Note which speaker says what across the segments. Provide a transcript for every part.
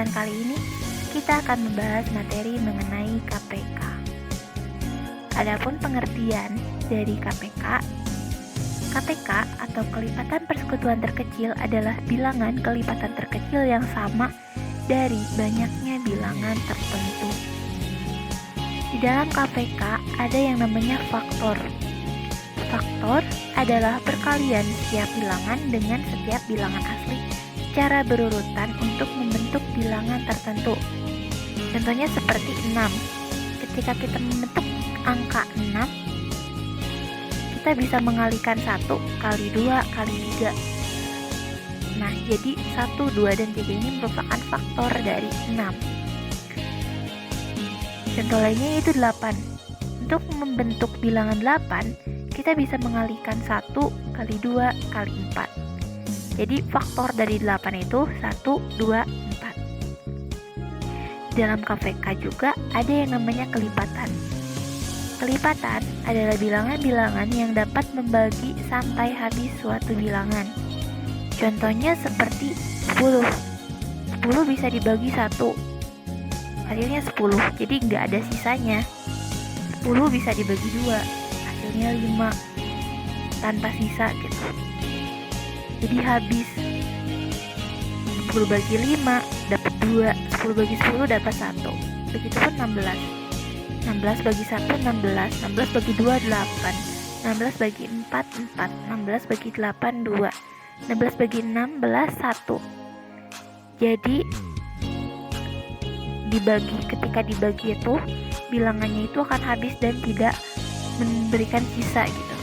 Speaker 1: kesempatan kali ini kita akan membahas materi mengenai KPK. Adapun pengertian dari KPK atau kelipatan persekutuan terkecil adalah bilangan kelipatan terkecil yang sama dari banyaknya bilangan tertentu. Di dalam KPK ada yang namanya faktor. Faktor adalah perkalian setiap bilangan dengan setiap bilangan asli secara berurutan untuk membentuk bilangan tertentu. Contohnya seperti 6. Ketika kita membentuk angka 6, kita bisa mengalikan 1 kali 2 kali 3. Nah, jadi 1, 2, dan 3 ini merupakan faktor dari 6. Contoh lainnya yaitu 8. Untuk membentuk bilangan 8, kita bisa mengalihkan 1 kali 2 kali 4. Jadi faktor dari 8 itu 1, 2, 4. Dalam KPK juga ada yang namanya kelipatan. Kelipatan adalah bilangan-bilangan yang dapat membagi sampai habis suatu bilangan. Contohnya seperti 10. 10 bisa dibagi 1. Hasilnya 10, jadi nggak ada sisanya. 10 bisa dibagi 2. Hasilnya 5 tanpa sisa gitu. Jadi habis 10 bagi 5 dapat 2, 10 bagi 10 dapat 1. Begitupun 16. 16 bagi 1 16, 16 bagi 2 8, 16 bagi 4 4, 16 bagi 8 2, 16 bagi 16 1. Jadi ketika dibagi itu bilangannya itu akan habis dan tidak memberikan sisa gitu.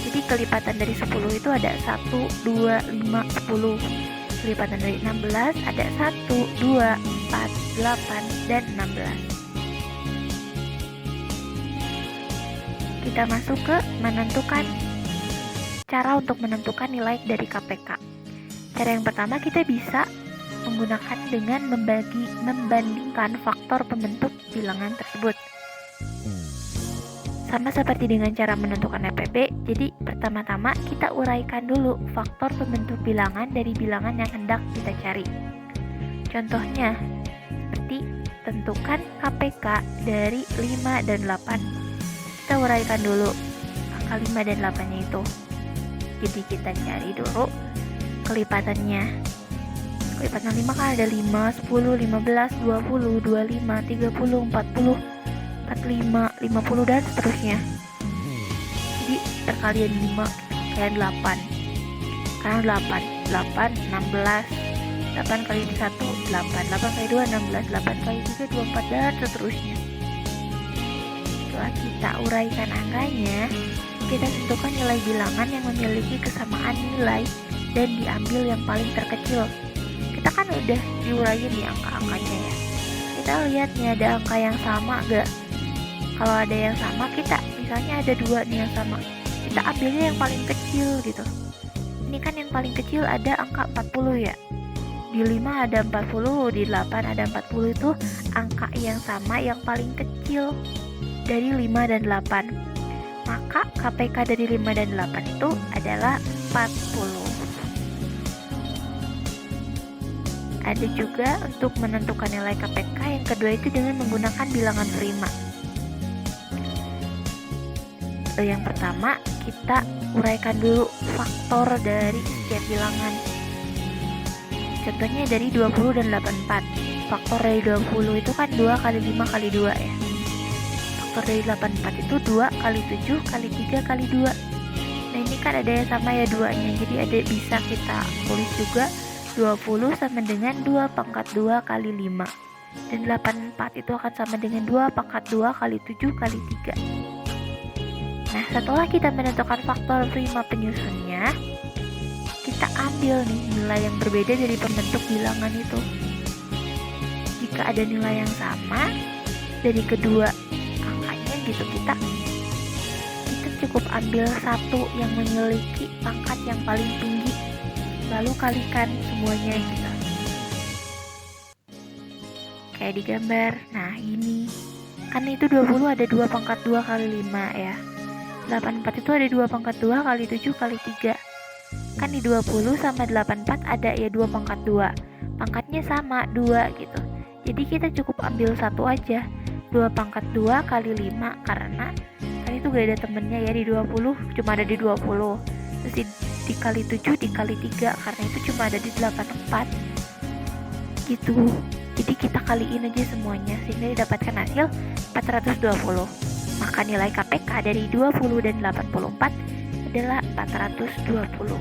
Speaker 1: Jadi kelipatan dari 10 itu ada 1, 2, 5, 10. Kelipatan dari 16 ada 1, 2, 4, 8, dan 16. Kita masuk ke cara untuk menentukan nilai dari KPK. Cara yang pertama kita bisa menggunakan dengan membandingkan faktor pembentuk bilangan tersebut. Sama seperti dengan cara menentukan EPB, jadi pertama-tama kita uraikan dulu faktor pembentuk bilangan dari bilangan yang hendak kita cari. Contohnya, seperti tentukan KPK dari 5 dan 8. Kita uraikan dulu angka 5 dan 8-nya itu. Jadi kita cari dulu kelipatannya. Kelipatan 5 kan ada 5, 10, 15, 20, 25, 30, 40, 45, 50, dan seterusnya. Jadi perkalian 5 kalian 8. Sekarang 8 16, 8 kali 1 8, 8 kali 2 16, 8 kali 3 24, dan seterusnya. Setelah kita uraikan angkanya, kita tentukan nilai bilangan yang memiliki kesamaan nilai dan diambil yang paling terkecil. Kita kan udah diuraiin di angka-angkanya ya. Kita lihat nih ada angka yang sama gak? Kalau ada yang sama, kita misalnya ada 2 nih yang sama, kita ambilnya yang paling kecil gitu. Ini kan yang paling kecil ada angka 40 ya. Di 5 ada 40, di 8 ada 40, itu angka yang sama yang paling kecil dari 5 dan 8. Maka KPK dari 5 dan 8 itu adalah 40. Ada juga untuk menentukan nilai KPK yang kedua itu dengan menggunakan bilangan prima. Yang pertama, kita uraikan dulu faktor dari setiap bilangan. Contohnya dari 20 dan 84. Faktor dari 20 itu kan 2 kali 5 kali 2 ya. Faktor dari 84 itu 2 kali 7 kali 3 kali 2. Nah ini kan ada yang sama ya 2-nya. Jadi ada bisa kita tulis juga 20 sama dengan 2 pangkat 2 kali 5. Dan 84 itu akan sama dengan 2 pangkat 2 kali 7 kali 3. Nah, setelah kita menentukan faktor prima penyusunnya, kita ambil nih nilai yang berbeda dari pembentuk bilangan itu. Jika ada nilai yang sama dari kedua angkanya gitu, kita cukup ambil satu yang memiliki pangkat yang paling tinggi, lalu kalikan semuanya gitu. Kayak di gambar. Nah, ini kan itu 20 ada 2 pangkat 2 kali 5 ya. 84 itu ada 2 pangkat 2 kali 7 kali 3. Kan di 20 sama 84 ada ya 2 pangkat 2. pangkatnya sama 2 gitu. Jadi kita cukup ambil satu aja, 2 pangkat 2 kali 5, karena kan itu gak ada temennya ya di 20, cuma ada di 20. Terus dikali 7 dikali 3, karena itu cuma ada di 84 gitu. Jadi kita kaliin aja semuanya sehingga didapatkan hasil 420. Maka nilai KPK dari 20 dan 84 adalah 420.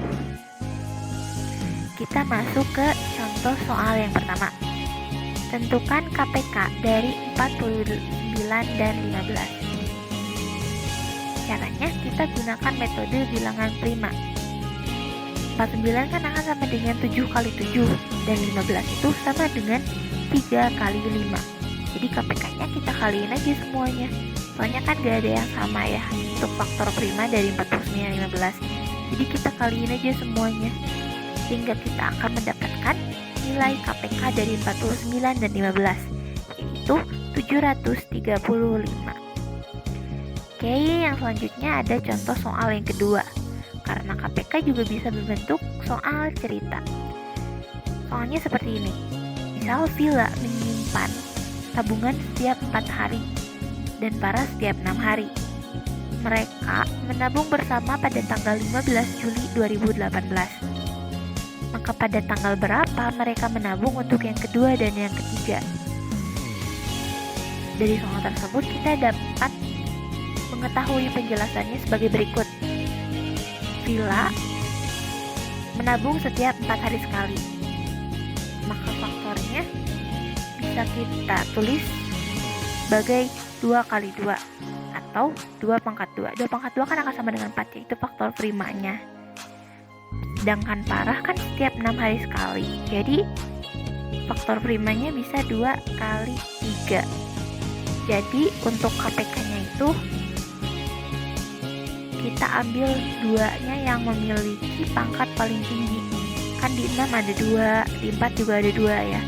Speaker 1: Kita masuk ke contoh soal yang pertama. Tentukan KPK dari 49 dan 15. Caranya kita gunakan metode bilangan prima. 49 kan akan sama dengan 7 kali 7, dan 15 itu sama dengan 3 kali 5. Jadi KPK-nya kita kaliin aja semuanya. Soalnya kan gak ada yang sama ya untuk faktor prima dari 49 dan 15. Jadi kita kaliin aja semuanya, sehingga kita akan mendapatkan nilai KPK dari 49 dan 15, yaitu 735. Oke, yang selanjutnya ada contoh soal yang kedua. Karena KPK juga bisa berbentuk soal cerita. Soalnya seperti ini. Misal Villa menyimpan tabungan setiap 4 hari dan Para setiap 6 hari. Mereka menabung bersama pada tanggal 15 Juli 2018. Maka pada tanggal berapa mereka menabung untuk yang kedua dan yang ketiga? Dari soal tersebut kita dapat mengetahui penjelasannya sebagai berikut. Villa menabung setiap 4 hari sekali. Maka faktornya bisa kita tulis sebagai 2 kali 2 atau 2 pangkat 2. 2 pangkat 2 kan akan sama dengan 4, yaitu faktor primanya. Sedangkan Parah kan setiap 6 hari sekali. Jadi faktor primanya bisa 2 kali 3. Jadi untuk KPK-nya itu kita ambil 2-nya yang memiliki pangkat paling tinggi. Kan di 6 ada 2, di 4 juga ada 2 ya.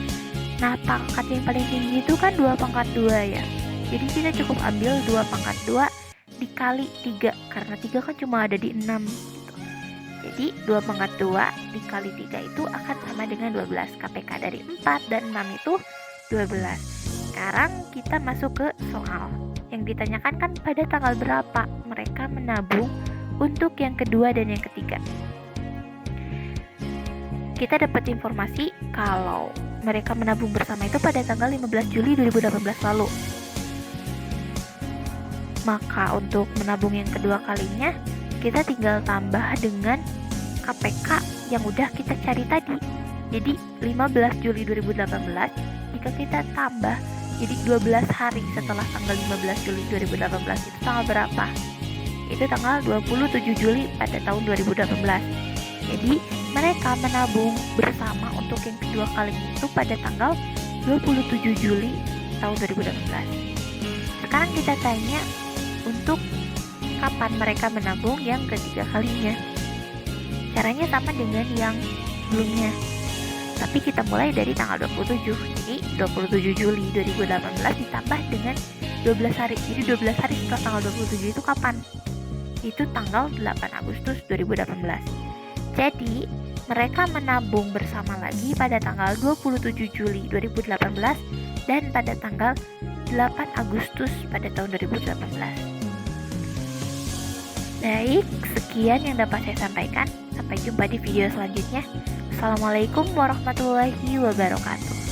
Speaker 1: Nah, pangkat yang paling tinggi itu kan 2 pangkat 2 ya. Jadi kita cukup ambil 2 pangkat 2 dikali 3, karena 3 kan cuma ada di 6 gitu. Jadi 2 pangkat 2 dikali 3 itu akan sama dengan 12. KPK dari 4 dan 6 itu 12. Sekarang kita masuk ke soal. Yang ditanyakan kan pada tanggal berapa mereka menabung untuk yang kedua dan yang ketiga. Kita dapat informasi kalau mereka menabung bersama itu pada tanggal 15 Juli 2018 lalu. Maka untuk menabung yang kedua kalinya, kita tinggal tambah dengan KPK yang udah kita cari tadi. Jadi 15 Juli 2018 jika kita tambah jadi 12 hari setelah tanggal 15 Juli 2018 itu tanggal berapa? Itu tanggal 27 Juli pada tahun 2018. Jadi mereka menabung bersama untuk yang kedua kalinya itu pada tanggal 27 Juli tahun 2018. Sekarang kita tanya untuk kapan mereka menabung yang ketiga kalinya. Caranya sama dengan yang sebelumnya, tapi kita mulai dari tanggal 27. Jadi 27 Juli 2018 ditambah dengan 12 hari. Jadi 12 hari setelah tanggal 27 itu kapan? Itu tanggal 8 Agustus 2018. Jadi mereka menabung bersama lagi pada tanggal 27 Juli 2018 dan pada tanggal 8 Agustus pada tahun 2018. Baik, sekian yang dapat saya sampaikan. Sampai jumpa di video selanjutnya. Assalamualaikum warahmatullahi wabarakatuh.